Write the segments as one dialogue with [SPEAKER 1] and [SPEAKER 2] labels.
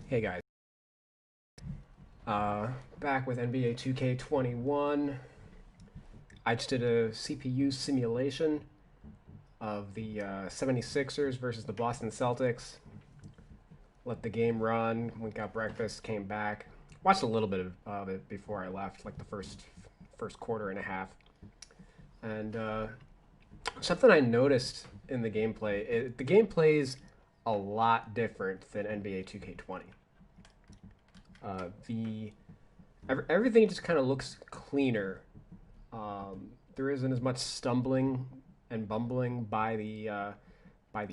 [SPEAKER 1] Hey guys, uh, back with NBA 2K21. I just did a CPU simulation of the 76ers versus the Boston Celtics. Let the game run, went got breakfast, came back. Watched a little bit of it before I left, like the first quarter and a half. And something I noticed in the gameplay, the gameplay is a lot different than NBA 2K20. The everything just kind of looks cleaner. There isn't as much stumbling and bumbling by the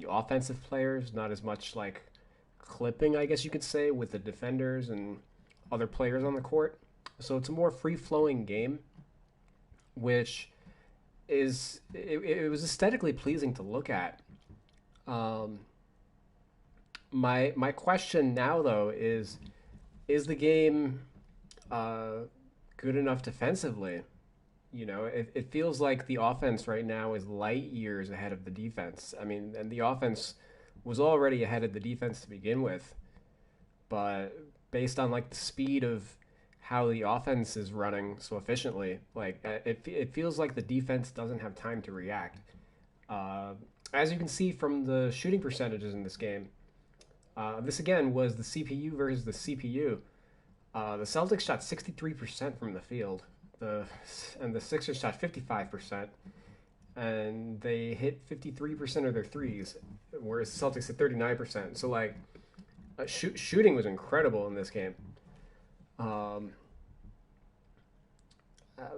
[SPEAKER 1] offensive players. Not as much like clipping, I guess you could say, with the defenders and other players on the court. So it's a more free flowing game, which it was aesthetically pleasing to look at. Um, my question now though is the game uh, good enough defensively? It feels like the offense right now is light years ahead of the defense. I mean, and the offense was already ahead of the defense to begin with, but based on like the speed of how the offense is running so efficiently, like it feels like the defense doesn't have time to react. Uh, as you can see from the shooting percentages in this game, this again was the CPU versus the CPU. The Celtics shot 63% from the field. The and the Sixers shot 55%, and they hit 53% of their threes, whereas the Celtics hit 39%. So like, shooting was incredible in this game. Um,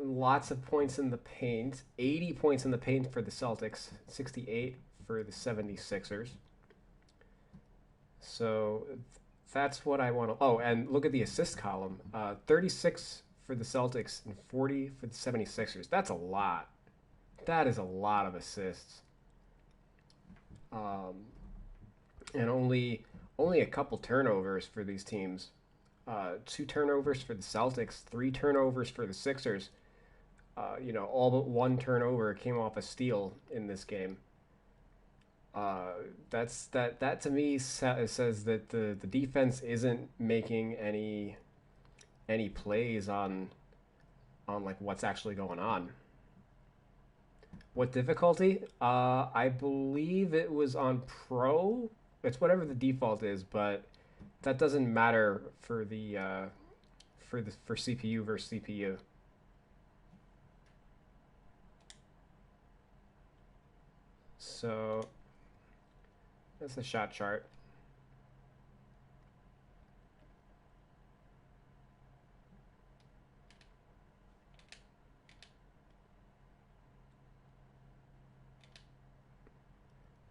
[SPEAKER 1] Lots of points in the paint. 80 points in the paint for the Celtics, 68 for the 76ers. So that's what I want to. Oh, and look at the assist column. 36 for the Celtics and 40 for the 76ers. That's a lot. That is a lot of assists. Um, and only a couple turnovers for these teams. Two turnovers for the Celtics, three turnovers for the Sixers. All but one turnover came off a steal in this game. That to me says that the defense isn't making any plays on like what's actually going on. What difficulty? I believe it was on pro. It's whatever the default is, but that doesn't matter for CPU versus CPU. So that's a shot chart.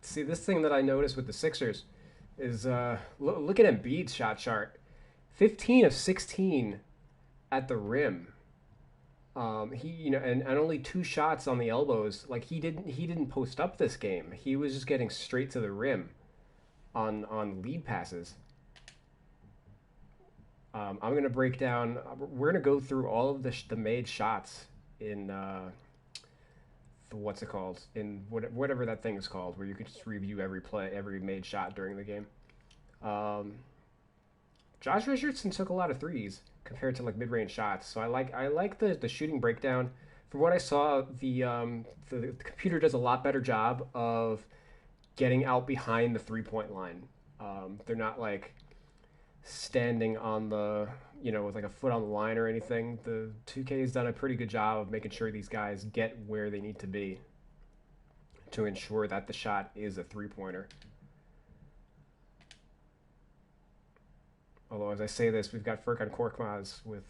[SPEAKER 1] See, this thing that I noticed with the Sixers is look at Embiid's shot chart. 15 of 16 at the rim. And only two shots on the elbows. Like he didn't post up this game. He was just getting straight to the rim on lead passes. I'm gonna break down. We're gonna go through all of the made shots in what's it called, in whatever that thing is called, where you could just review every play, every made shot during the game. Um, Josh Richardson took a lot of threes compared to like mid range shots, so I like the shooting breakdown. From what I saw, the computer does a lot better job of getting out behind the 3 point line. They're not like standing on the with like a foot on the line or anything. The 2K has done a pretty good job of making sure these guys get where they need to be to ensure that the shot is a 3 pointer. Although, as I say this, we've got Furkan Korkmaz with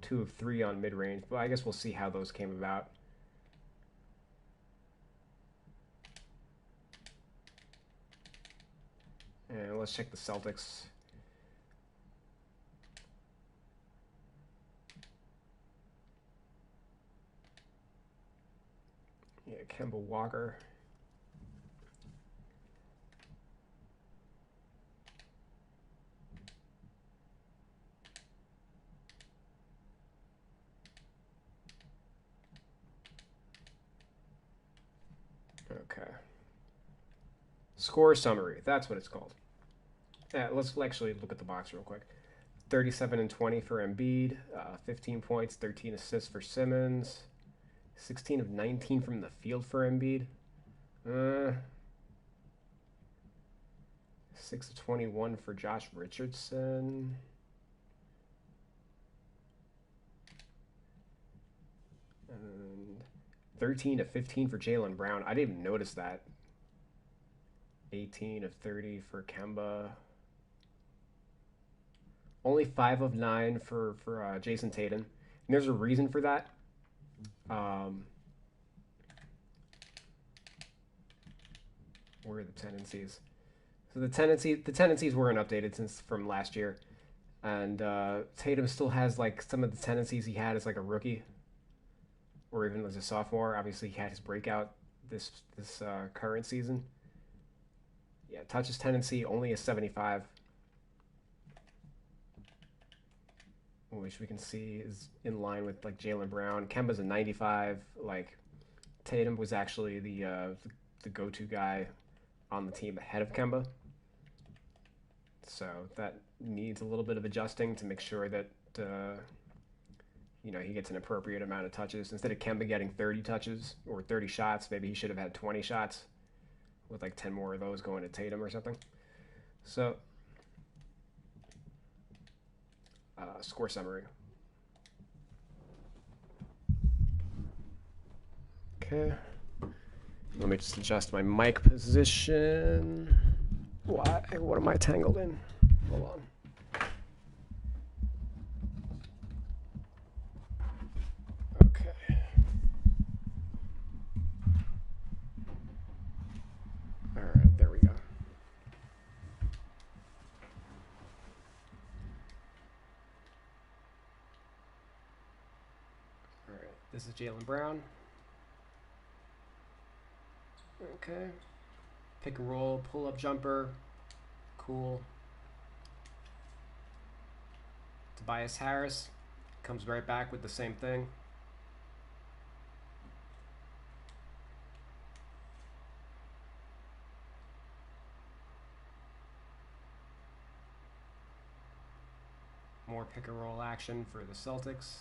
[SPEAKER 1] 2 of 3 on mid range, but I guess we'll see how those came about. And let's check the Celtics. Yeah, Kemba Walker. Okay. Score summary. That's what it's called. Let's actually look at the box real quick. 37 and 20 for Embiid, 15 points, 13 assists for Simmons, 16 of 19 from the field for Embiid. 6 of 21 for Josh Richardson. And 13 of 15 for Jaylen Brown. I didn't even notice that. 18 of 30 for Kemba. Only 5 of 9 for Jason Tatum. And there's a reason for that. Where are the tendencies? So the tendencies weren't updated since from last year, and Tatum still has like some of the tendencies he had as like a rookie, or even as a sophomore. Obviously, he had his breakout this current season. Yeah, touches tendency only a 75, which we can see is in line with like Jaylen Brown. Kemba's a 95. Like Tatum was actually the go-to guy on the team ahead of Kemba. So that needs a little bit of adjusting to make sure that he gets an appropriate amount of touches. Instead of Kemba getting 30 touches or 30 shots, maybe he should have had 20 shots with like 10 more of those going to Tatum or something. So score summary. Okay. Let me just adjust my mic position. Why? What am I tangled in? Hold on. Okay. All right, there we go. All right, this is Jaylen Brown. Okay. Pick and roll, pull up jumper. Cool. Tobias Harris comes right back with the same thing. More pick and roll action for the Celtics.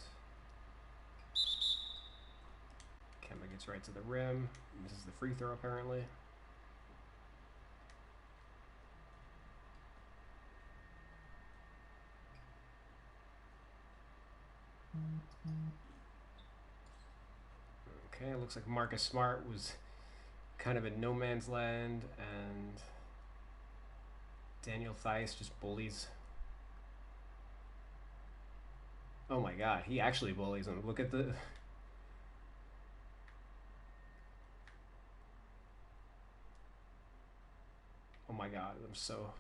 [SPEAKER 1] Kemba gets right to the rim. Misses the free throw apparently. Okay, it looks like Marcus Smart was kind of in no man's land, and Daniel Theis just bullies. Oh my god, he actually bullies him. Look at the... Oh my god, I'm so...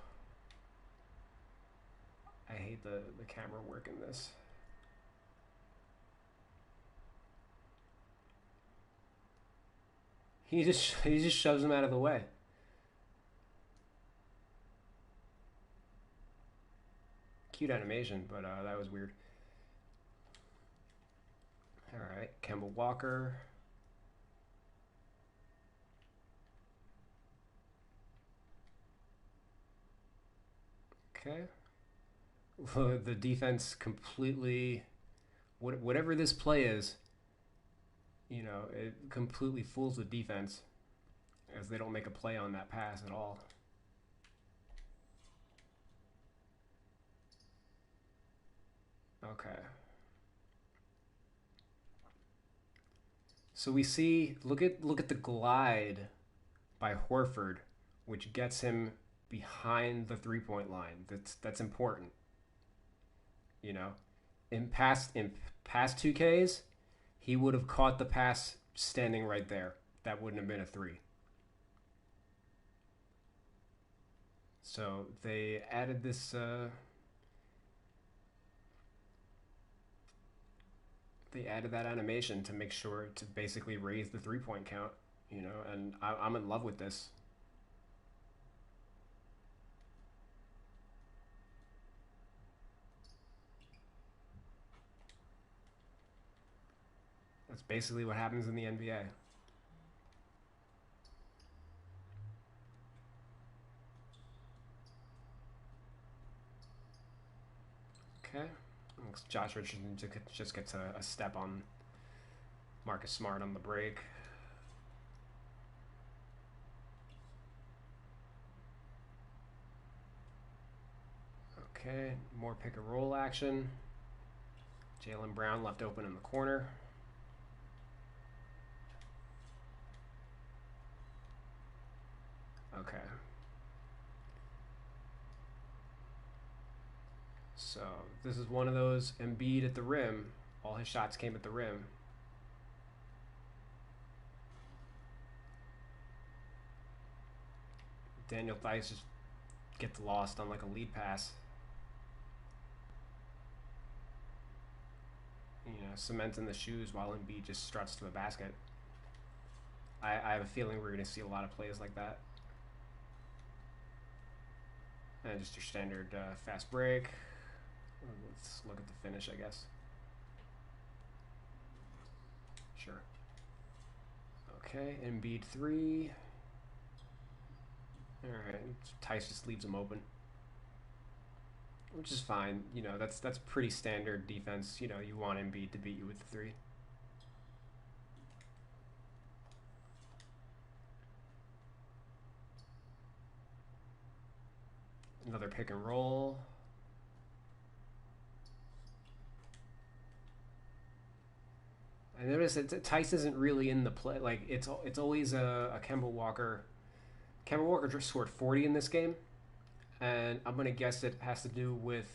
[SPEAKER 1] I hate the camera work in this. He just shoves him out of the way. Cute animation, but that was weird. All right, Kemba Walker. Okay. The defense completely, whatever this play is, it completely fools the defense as they don't make a play on that pass at all. Okay. So we see, look at the glide by Horford, which gets him behind the 3-point line. That's important. In past 2Ks, he would have caught the pass standing right there. That wouldn't have been a 3. So they added this that animation to make sure to basically raise the 3-point count, and I'm in love with this. That's basically what happens in the NBA. Okay. Josh Richardson just gets a step on Marcus Smart on the break. Okay, more pick and roll action. Jaylen Brown left open in the corner. Okay. So this is one of those Embiid at the rim. All his shots came at the rim. Daniel Theis just gets lost on like a lead pass. Cement in the shoes while Embiid just struts to the basket. I have a feeling we're going to see a lot of plays like that. And just your standard fast break. Let's look at the finish, I guess. Sure. Okay, Embiid 3. Alright, Theis just leaves him open. Which is fine. That's pretty standard defense. You want Embiid to beat you with the 3. Another pick and roll. I noticed that Theis isn't really in the play. Like it's always a Kemba Walker. Kemba Walker just scored 40 in this game, and I'm gonna guess it has to do with,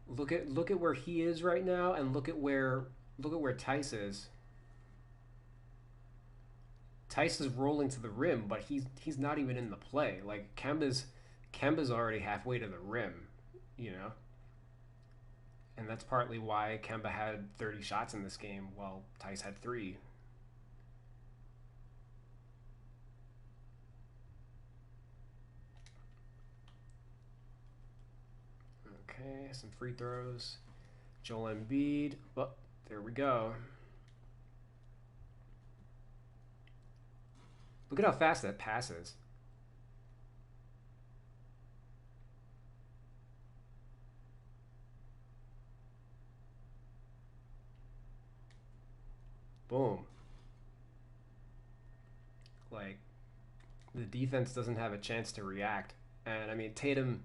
[SPEAKER 1] look at where he is right now, and look at where Theis is. Theis is rolling to the rim, but he's not even in the play. Like Kemba's already halfway to the rim, and that's partly why Kemba had 30 shots in this game while Theis had 3. Okay, some free throws. Joel Embiid. Well, there we go. Look at how fast that passes. Boom. Like, the defense doesn't have a chance to react. And, I mean, Tatum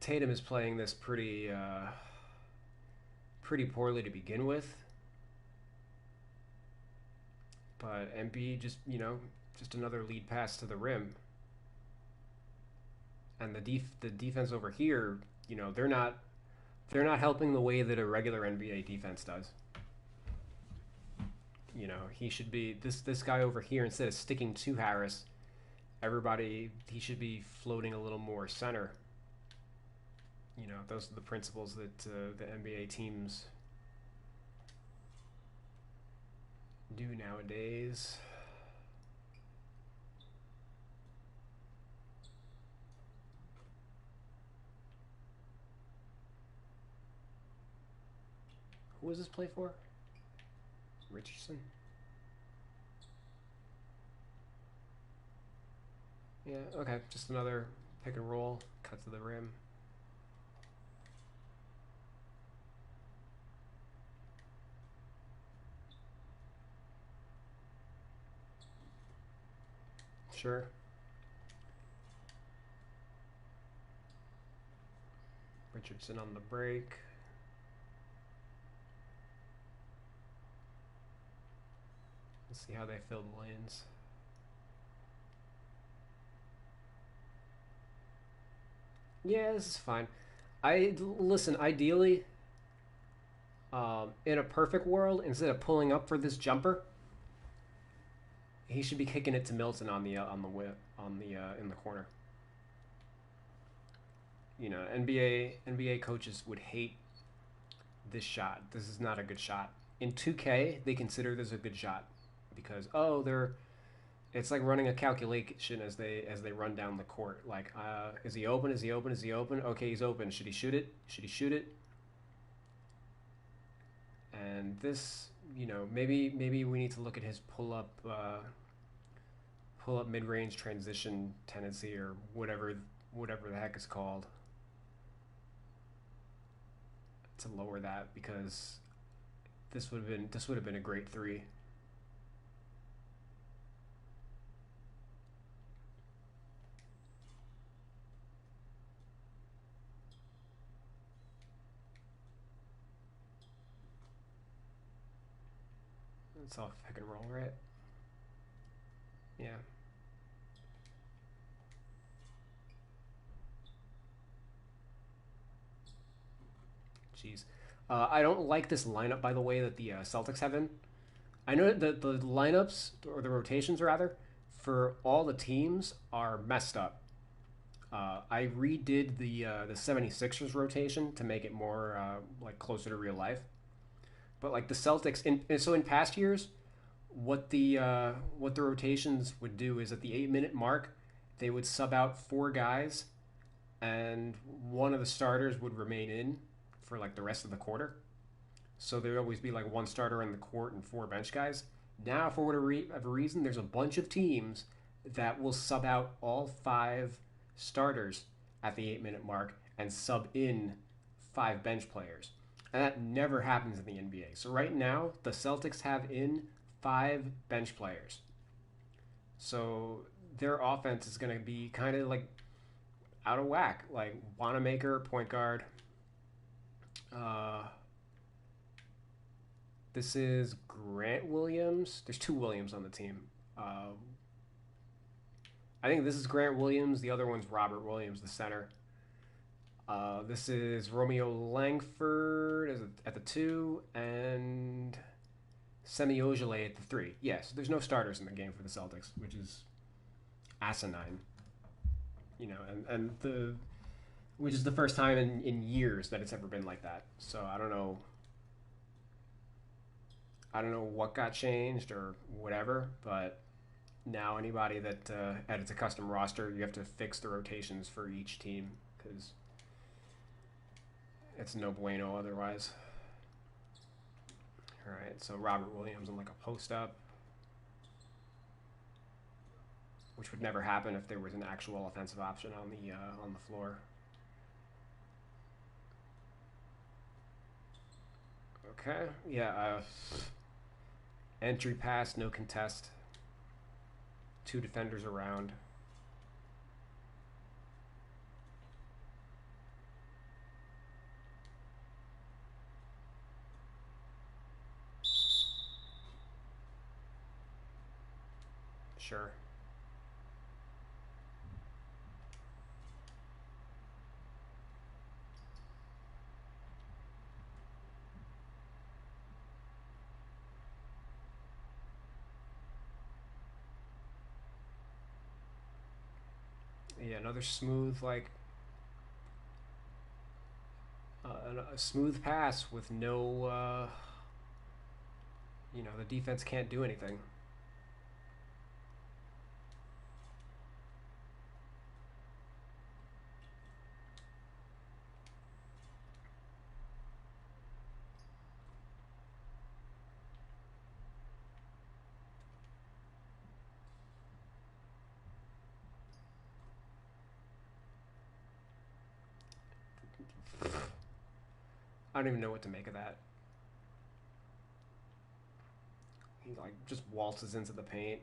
[SPEAKER 1] is playing this pretty poorly to begin with. But Embiid just another lead pass to the rim. And the defense over here, they're not helping the way that a regular NBA defense does. He should be this guy over here, instead of sticking to Harris, he should be floating a little more center. Those are the principles that the NBA teams do nowadays. Who was this play for? Richardson? Yeah, okay. Just another pick and roll. Cut to the rim. Sure. Richardson on the break. Let's see how they fill the lanes. Yeah, this is fine. Listen. Ideally, in a perfect world, instead of pulling up for this jumper, he should be kicking it to Milton on the in the corner. NBA coaches would hate this shot. This is not a good shot. In 2K, they consider this a good shot because it's like running a calculation as they run down the court. Like, is he open? Is he open? Is he open? Okay, he's open. Should he shoot it? Should he shoot it? And this, maybe we need to look at his pull up pull up mid-range transition tendency or whatever the heck it's called to lower that, because this would have been a great three. It's all pick and roll, right? Yeah. Jeez. I don't like this lineup, by the way, that the Celtics have in. I know that the lineups, or the rotations rather, for all the teams are messed up. I redid the 76ers rotation to make it more like closer to real life. But like the Celtics, so in past years, what the rotations would do is at the 8 minute mark, they would sub out four guys, and one of the starters would remain in for like the rest of the quarter. So there would always be like one starter in the court and four bench guys. Now, for whatever reason, there's a bunch of teams that will sub out all five starters at the 8 minute mark and sub in five bench players. And that never happens in the NBA. So right now, the Celtics have in five bench players. So their offense is going to be kind of like out of whack. Like Wanamaker, point guard. Uh, this is Grant Williams. There's two Williams on the team. I think this is Grant Williams. The other one's Robert Williams, the center. This is Romeo Langford at the two, and Semi Ojeleye at the three. Yes, there's no starters in the game for the Celtics, which is asinine. And the which is the first time in years that it's ever been like that. So I don't know. I don't know what got changed or whatever, but now anybody that edits a custom roster, you have to fix the rotations for each team because it's no bueno otherwise. All right, so Robert Williams on like a post up, which would never happen if there was an actual offensive option on the floor. Okay, yeah. Entry pass, no contest. Two defenders around. Sure. Yeah, another smooth a smooth pass with no the defense can't do anything. I don't even know what to make of that. He like just waltzes into the paint.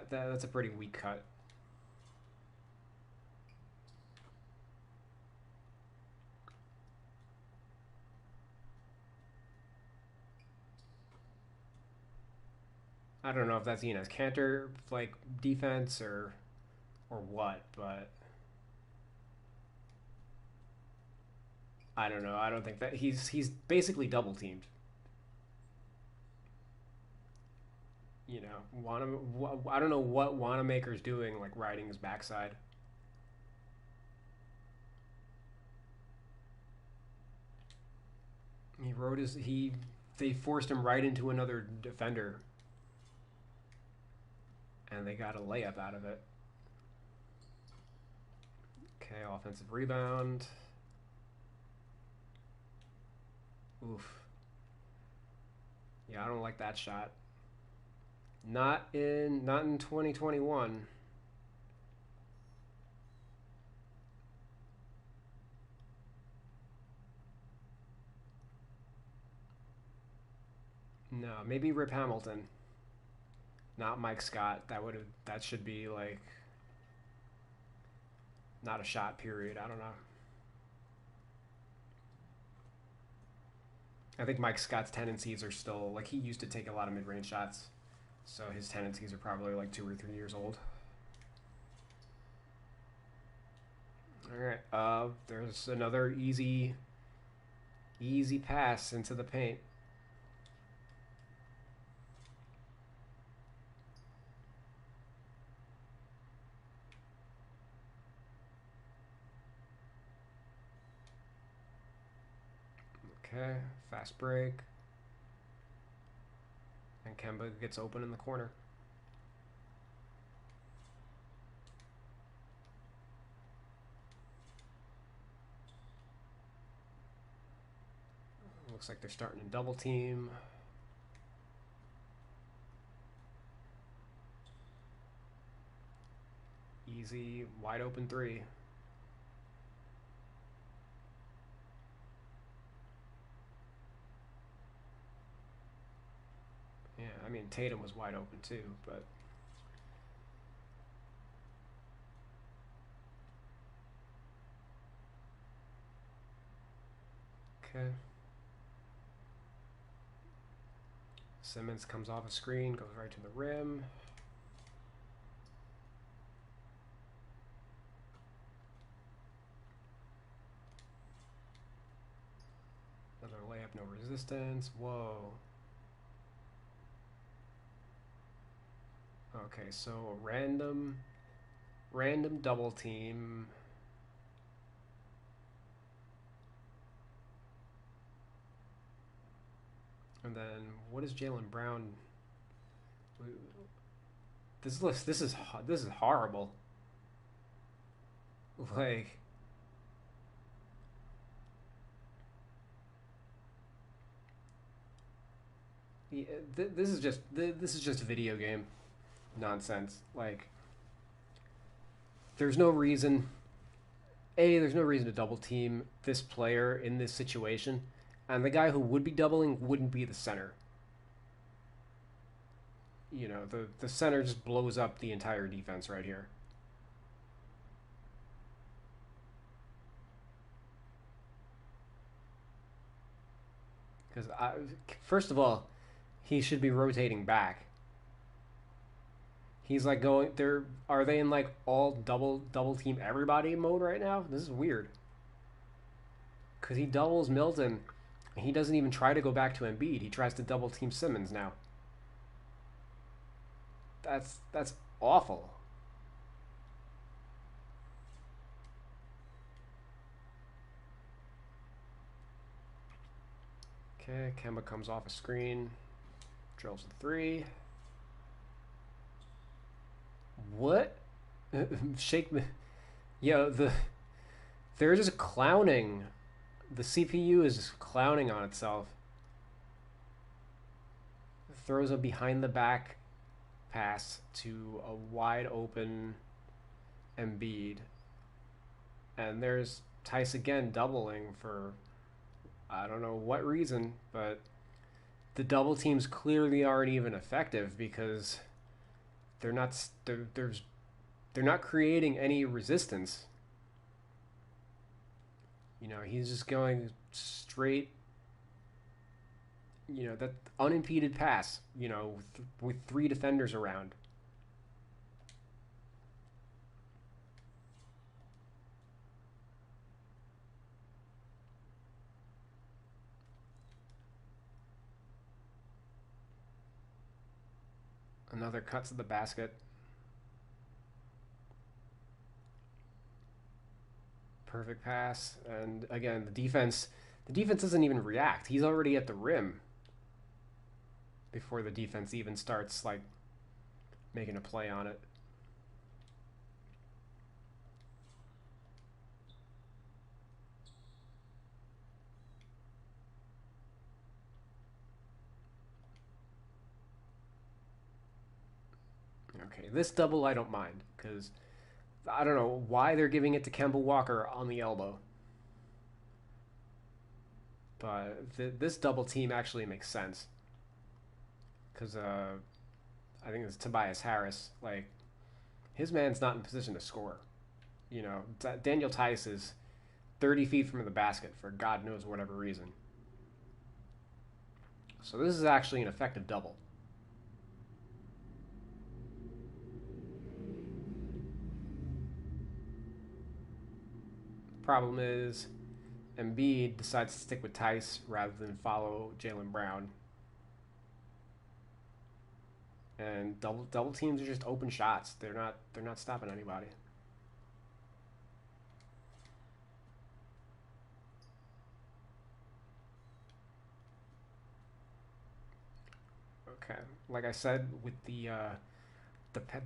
[SPEAKER 1] That's a pretty weak cut. I don't know if that's Enes Kanter like defense or what, but I don't know. I don't think that he's basically double teamed. I don't know what Wanamaker's doing, like riding his backside. He rode his he They forced him right into another defender, and they got a layup out of it. Okay, offensive rebound. Oof. Yeah, I don't like that shot. Not in 2021. No, maybe Rip Hamilton, not Mike Scott. That should be like not a shot period. I don't know. I think Mike Scott's tendencies are still like he used to take a lot of mid-range shots, so his tendencies are probably like 2 or 3 years old. All right, there's another easy pass into the paint. Okay, fast break, and Kemba gets open in the corner. Looks like they're starting to double team. Easy, wide open three. Yeah, I mean Tatum was wide open too, but okay. Simmons comes off a screen, goes right to the rim. Another layup, no resistance. Whoa. Okay, so a random double team. And then what is Jaylen Brown? This is horrible. Like yeah, this is just a video game nonsense. Like there's no reason. There's no reason to double team this player in this situation, and the guy who would be doubling wouldn't be the center. The center just blows up the entire defense right here. Because first of all, he should be rotating back. He's like going there. Are they in like all double team everybody mode right now? This is weird. Because he doubles Milton, he doesn't even try to go back to Embiid. He tries to double team Simmons now. That's awful. Okay, Kemba comes off a screen, drills the three. What? Shake me. Yo, they're just clowning. The CPU is just clowning on itself. Throws a behind the back pass to a wide open Embiid. And there's Tice again doubling for I don't know what reason, but the double teams clearly aren't even effective because they're not they're not creating any resistance. He's just going straight. That unimpeded pass. With three defenders around. Another cut to the basket. Perfect pass, and again the defense doesn't even react. He's already at the rim before the defense even starts like making a play on it. Okay, this double I don't mind because I don't know why they're giving it to Kemba Walker on the elbow, but this double team actually makes sense because I think it's Tobias Harris. Like his man's not in position to score. You know, Daniel Tice is 30 feet from the basket for God knows whatever reason. So this is actually an effective double. Problem is, Embiid decides to stick with Tice rather than follow Jaylen Brown. And double teams are just open shots. They're not stopping anybody. Okay, like I said with the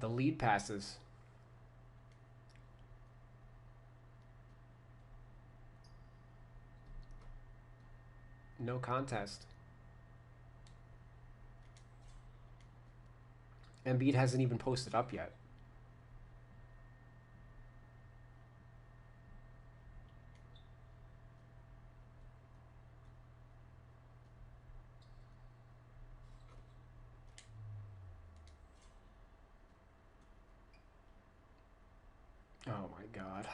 [SPEAKER 1] lead passes, no contest. Embiid hasn't even posted up yet. Oh my god.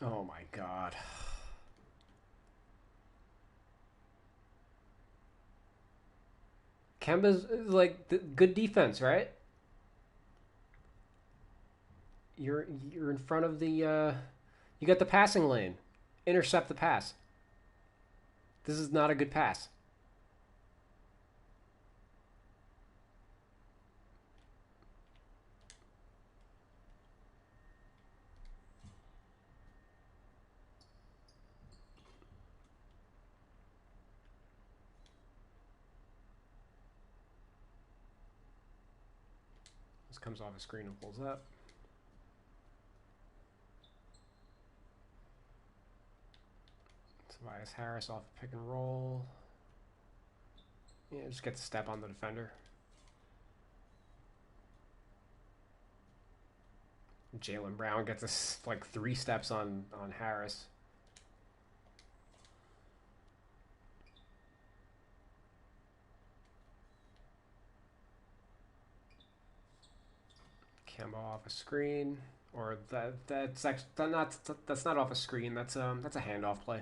[SPEAKER 1] Oh my god. Kemba's like good defense, right? You're in front of the you got the passing lane. Intercept the pass. This is not a good pass. This comes off a screen and pulls up. Tobias Harris off a pick and roll. Yeah, just gets a step on the defender. Jaylen Brown gets like 3 steps on Harris. Kemba off a screen, or that's not off a screen. That's a handoff play.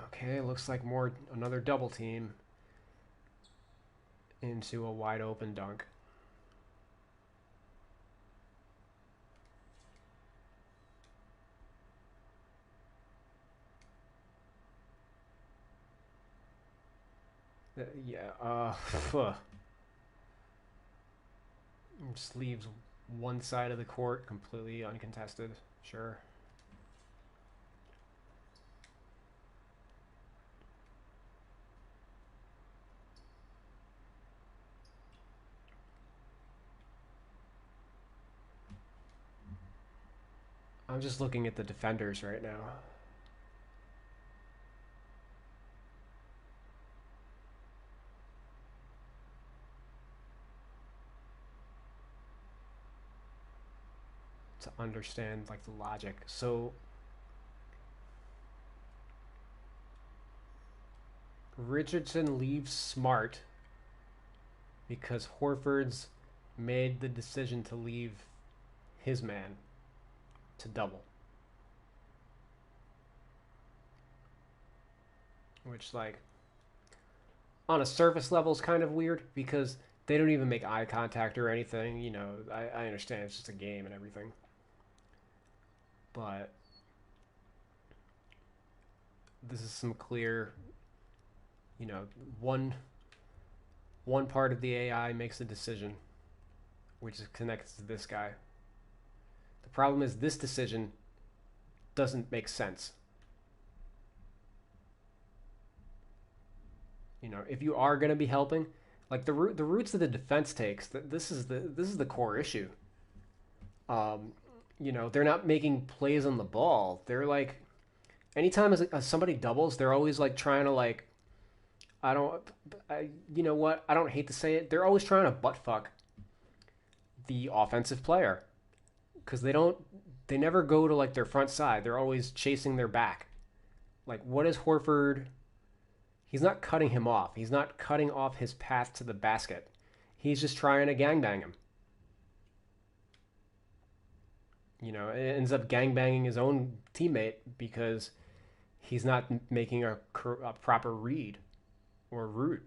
[SPEAKER 1] Okay, looks like another double team into a wide open dunk. Yeah, just leaves one side of the court completely uncontested. Sure. I'm just looking at the defenders right now. To understand like the logic. So Richardson leaves Smart because Horford's made the decision to leave his man to double. Which, like, on a surface level is kind of weird because they don't even make eye contact or anything. You know, I understand it's just a game and everything. But this is some clear, you know, one part of the AI makes a decision, which is connected to this guy. The problem is this decision doesn't make sense. You know, if you are going to be helping, like the routes that the defense takes, this is the core issue. Um, they're not making plays on the ball. They're like anytime as somebody doubles, they're always like trying to like I don't you know what? I don't hate to say it. They're always trying to butt fuck the offensive player because they never go to like their front side. They're always chasing their back. Like what is Horford? He's not cutting him off. He's not cutting off his path to the basket. He's just trying to gangbang him. It ends up gangbanging his own teammate because he's not making a proper read or route.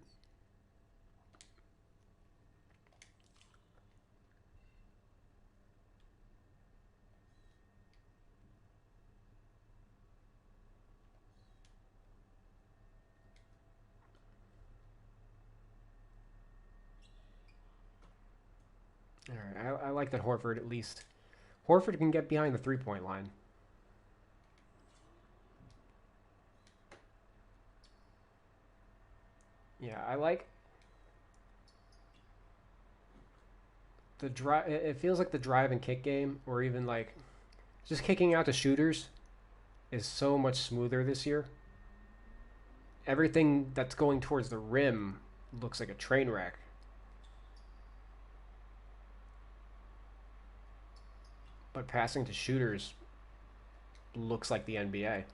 [SPEAKER 1] All right, I like that Horford at least. Horford can get behind the 3-point line. Yeah, I like the drive. It feels like the drive and kick game, or even like just kicking out to shooters, is so much smoother this year. Everything that's going towards the rim looks like a train wreck, but passing to shooters looks like the NBA.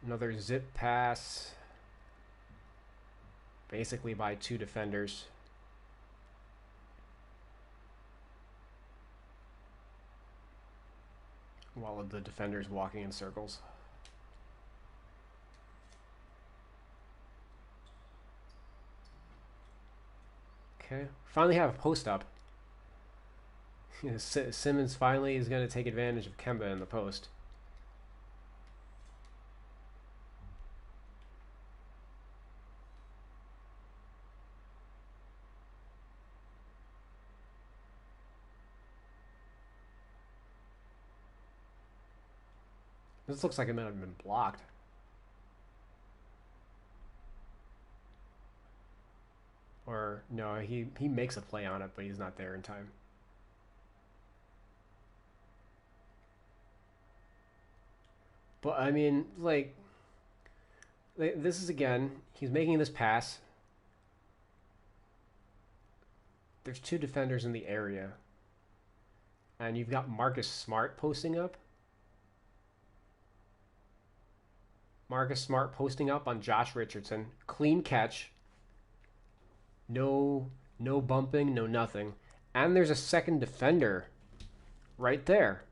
[SPEAKER 1] Another zip pass, basically by two defenders. While the defenders walking in circles. Okay, finally have a post up. Simmons finally is going to take advantage of Kemba in the post. This looks like it might have been blocked. Or no, he makes a play on it, but he's not there in time. But I mean, like this is again, he's making this pass. There's two defenders in the area. And you've got Marcus Smart posting up. Marcus Smart posting up on Josh Richardson. Clean catch. No bumping, no nothing. And there's a second defender right there.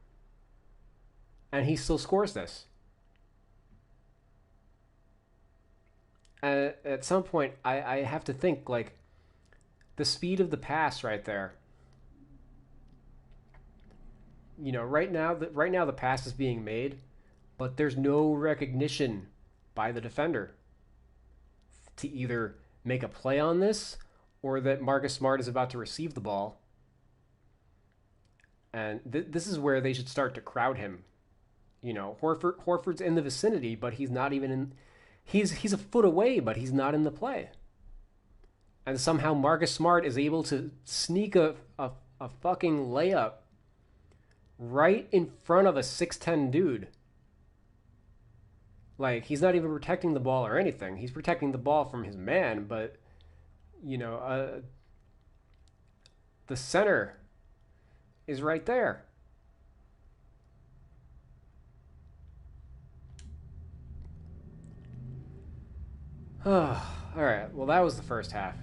[SPEAKER 1] And he still scores this. And at some point, I have to think, like, the speed of the pass right there. Right now the pass is being made, but there's no recognition by the defender to either make a play on this or that Marcus Smart is about to receive the ball. And this is where they should start to crowd him. Horford's in the vicinity, but he's not even in. He's a foot away, but he's not in the play. And somehow Marcus Smart is able to sneak a fucking layup right in front of a 6'10 dude. Like, he's not even protecting the ball or anything. He's protecting the ball from his man, but, the center is right there. All right, well, that was the first half.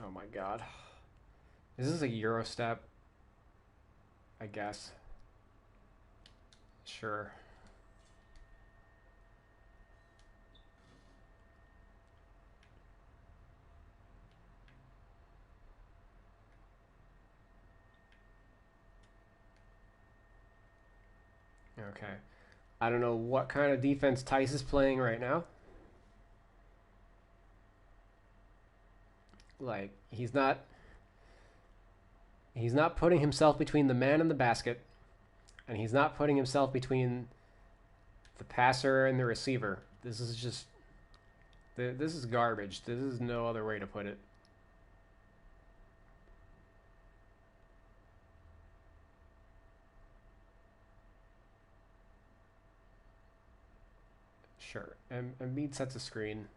[SPEAKER 1] Oh my god. Is this a Euro step? I guess. Sure. Okay. I don't know what kind of defense Tice is playing right now. Like, he's not putting himself between the man and the basket, and he's not putting himself between The passer and the receiver. This is just this is garbage. This is no other way to put it. Sure. And Embiid sets a screen.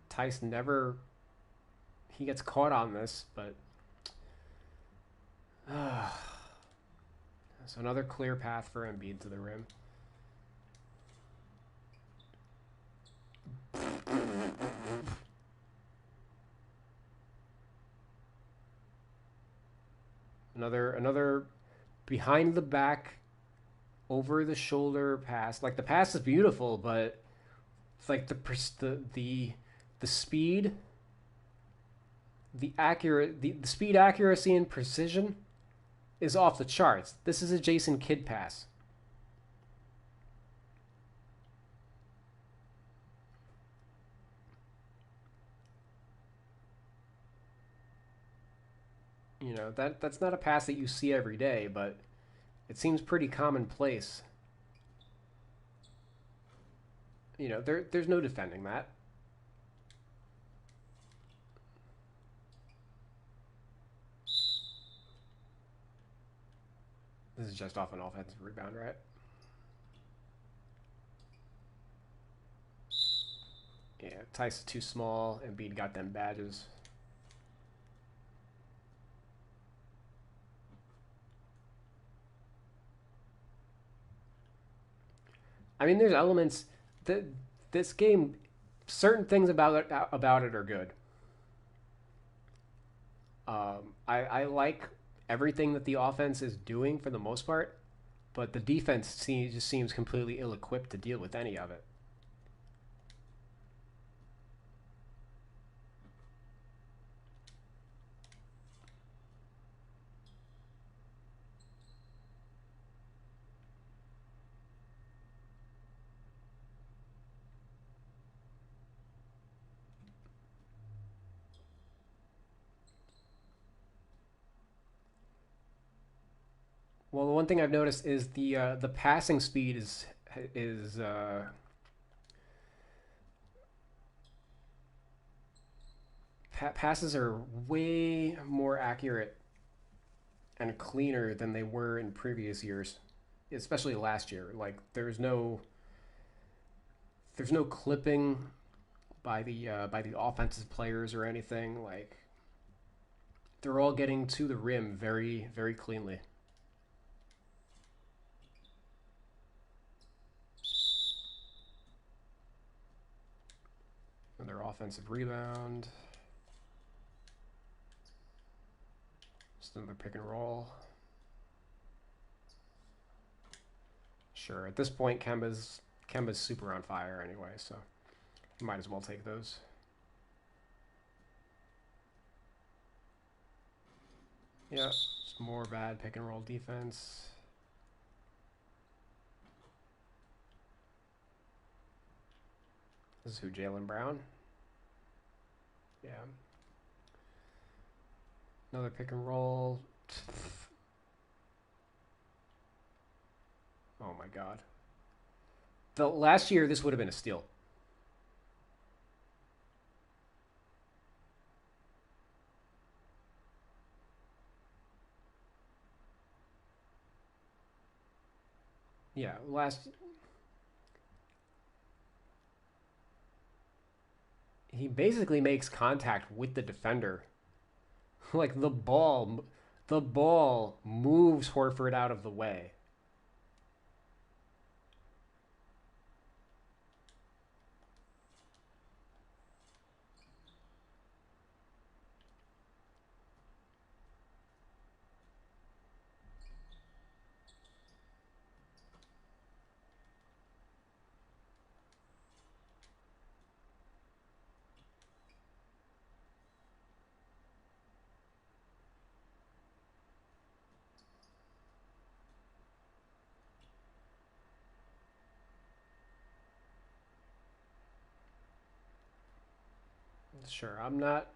[SPEAKER 1] Tice never he gets caught on this, but so another clear path for Embiid to the rim. Another behind the back, over the shoulder pass. Like the pass is beautiful, but it's like the speed, the speed accuracy and precision is off the charts. This is a Jason Kidd pass. You know, that's not a pass that you see every day, but it seems pretty commonplace. You know, there's no defending that. This is just off an offensive rebound, right? Yeah, Tice is too small. Embiid got them badges. I mean, there's elements that this game, certain things about it are good. I like everything that the offense is doing for the most part, but the defense just seems completely ill-equipped to deal with any of it. Well, the one thing I've noticed is the passing speed is passes are way more accurate and cleaner than they were in previous years, especially last year. Like there's no clipping by the offensive players or anything. Like they're all getting to the rim very very cleanly. Another offensive rebound. Just another pick and roll. Sure. At this point, Kemba's super on fire anyway, so you might as well take those. Yeah, just more bad pick and roll defense. This is who, Jaylen Brown? Yeah. Another pick and roll. Oh my god. The last year this would have been a steal. Yeah, last he basically makes contact with the defender. Like the ball moves Horford out of the way. Sure, I'm not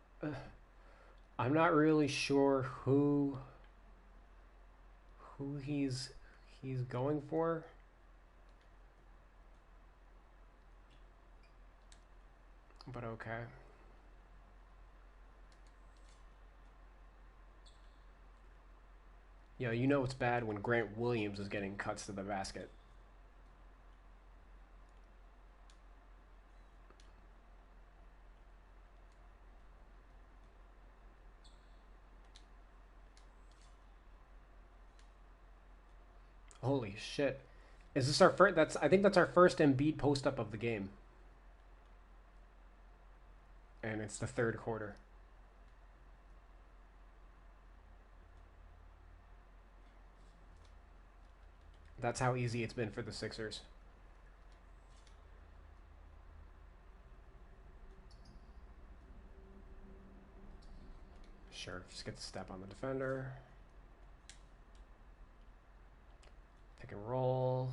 [SPEAKER 1] really sure who he's he's going for. But okay. You know it's bad when Grant Williams is getting cuts to the basket. Holy shit. Is this our first? I think that's our first Embiid post up of the game. And it's the third quarter. That's how easy it's been for the Sixers. Sure, just get the step on the defender. Pick and roll.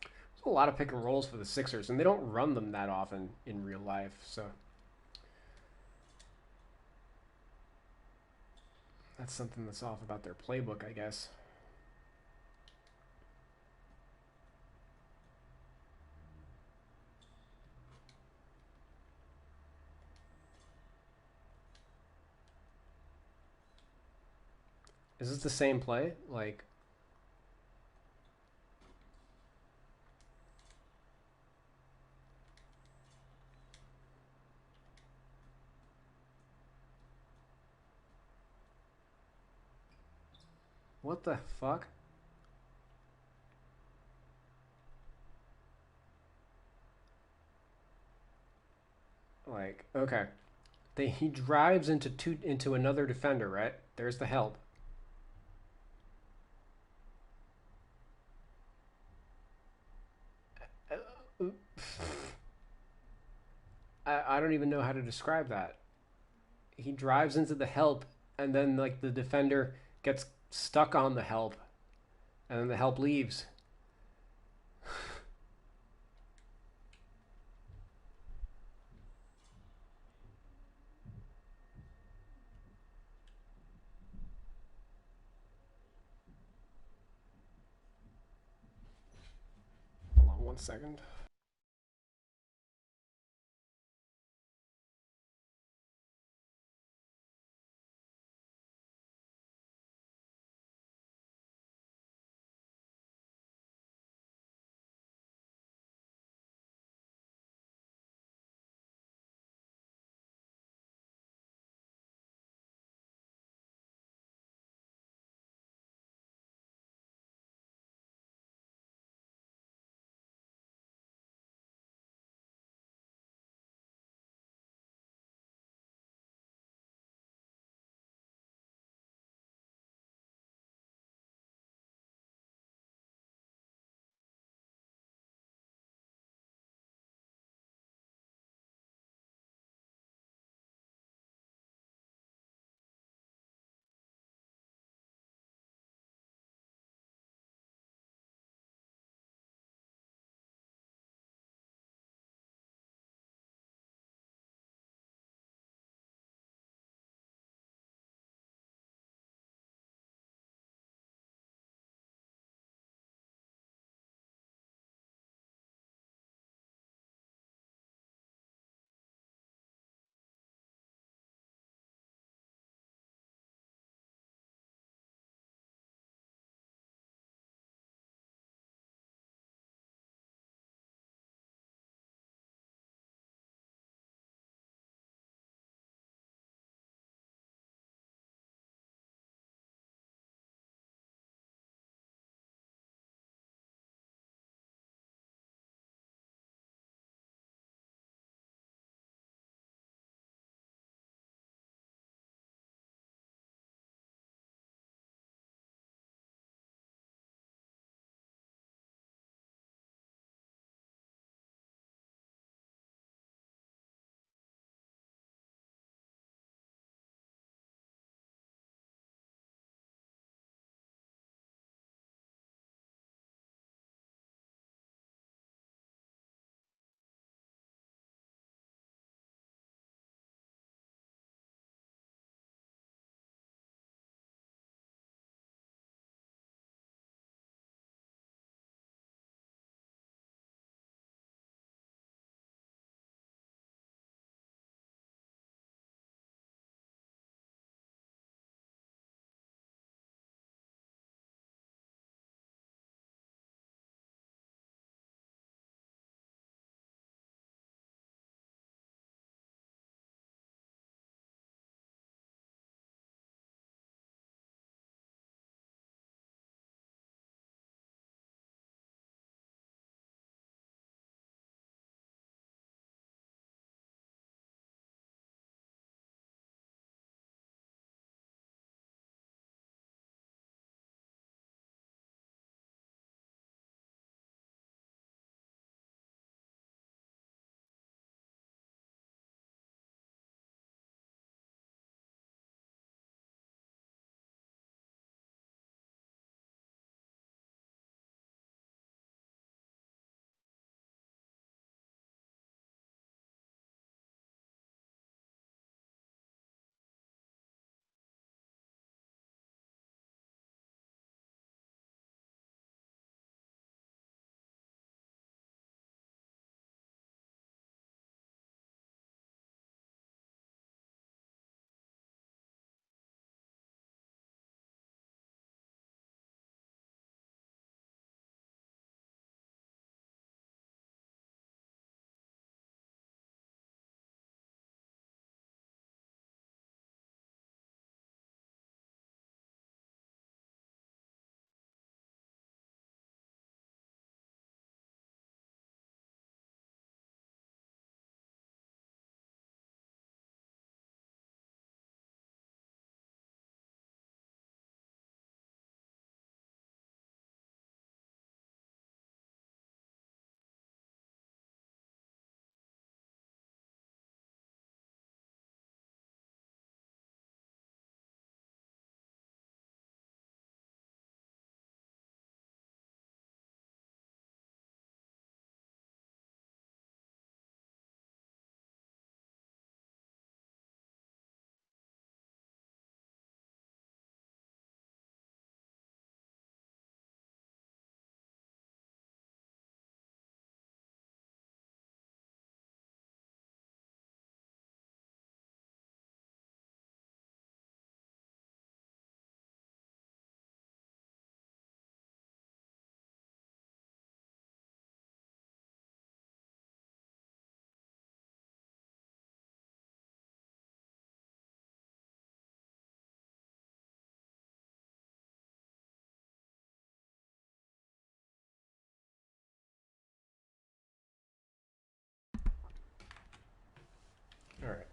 [SPEAKER 1] There's a lot of pick and rolls for the Sixers, and they don't run them that often in real life, so that's something that's off about their playbook, I guess. Is this the same play? Like, what the fuck? Like, okay. He drives into another defender, right? There's the help. I don't even know how to describe that. He drives into the help, and then like the defender gets stuck on the help, and then the help leaves. Hold on 1 second.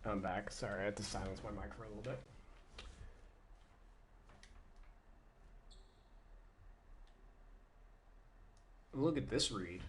[SPEAKER 1] I'm back. Sorry, I had to silence my mic for a little bit. Look at this read.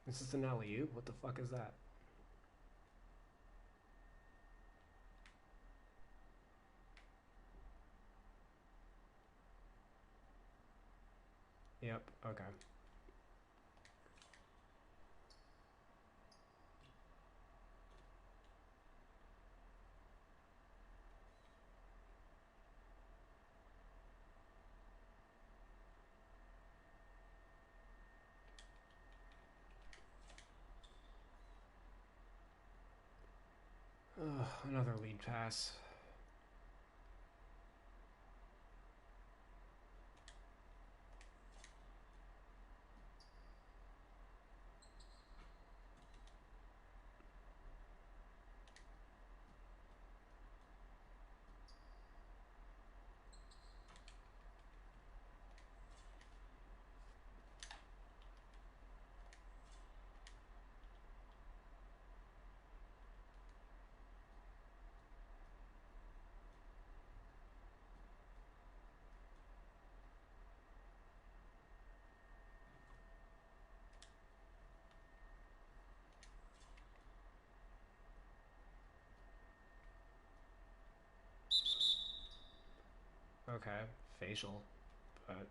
[SPEAKER 1] Is this an alley-oop? What the fuck is that? Yep, okay. Ugh, another lead pass. Okay, facial, but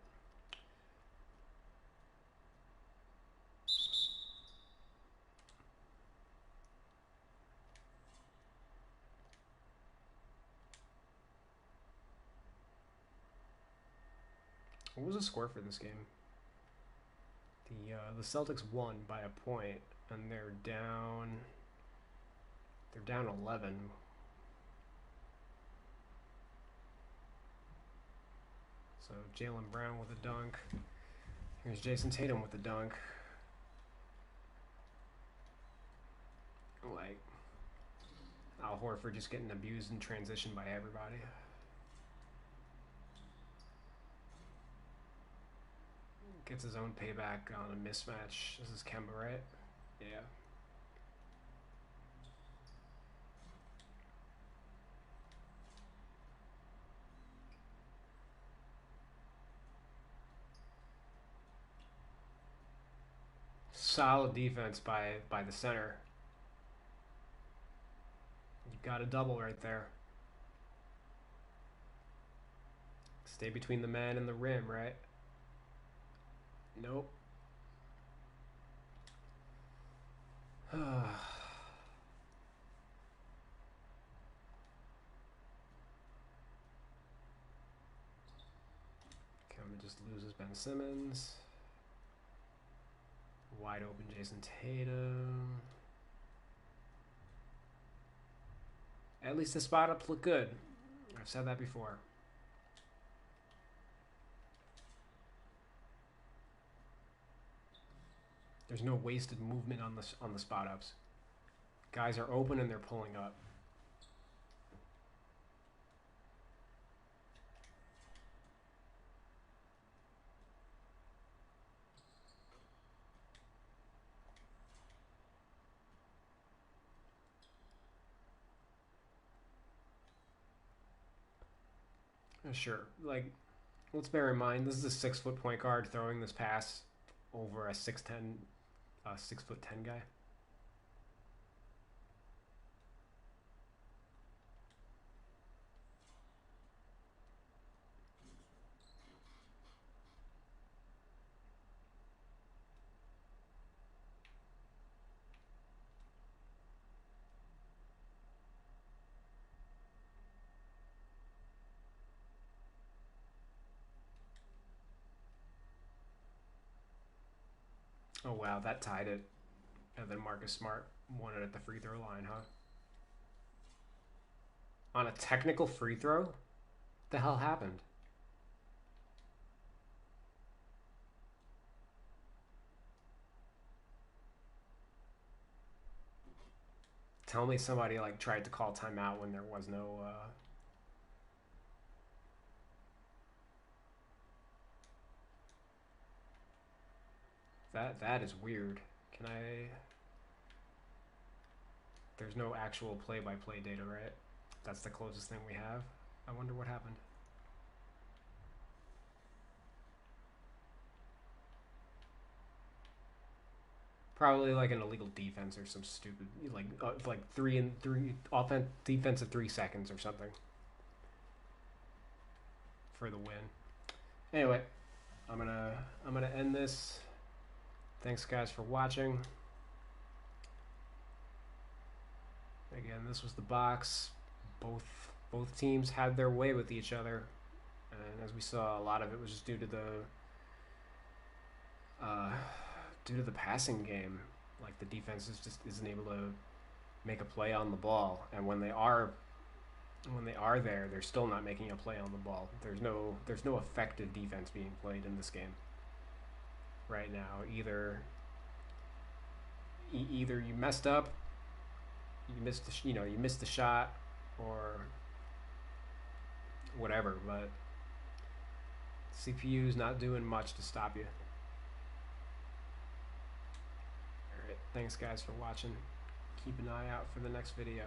[SPEAKER 1] what was the score for this game? The Celtics won by a point, and they're down. They're down 11. So Jaylen Brown with a dunk. Here's Jason Tatum with the dunk. Like Al Horford just getting abused in transition by everybody. Gets his own payback on a mismatch. This is Kemba, right? Yeah. Solid defense by the center. You got a double right there. Stay between the man and the rim, right? Nope. Kemba just loses Ben Simmons. Wide open Jason Tatum. At least the spot ups look good. I've said that before. There's no wasted movement on the spot ups. Guys are open and they're pulling up. Sure. Like, let's bear in mind this is a 6 foot point guard throwing this pass over a 6'10", 6'10" guy. Oh wow, that tied it. And then Marcus Smart won it at the free throw line, huh? On a technical free throw? What the hell happened? Tell me somebody like tried to call timeout when there was no that is weird. Can I There's no actual play-by-play data, right? That's the closest thing we have. I wonder what happened. Probably like an illegal defense or some stupid like 3 and 3 offense defensive 3 seconds or something for the win. Anyway, I'm gonna end this. Thanks guys for watching. Again, this was the box. Both teams had their way with each other, and as we saw, a lot of it was just uh, due to the passing game. Like the defense just isn't able to make a play on the ball, and when they are there, they're still not making a play on the ball. There's no effective defense being played in this game right now. Either you messed up, you missed the shot, or whatever. But CPU's not doing much to stop you. All right, thanks guys for watching. Keep an eye out for the next video.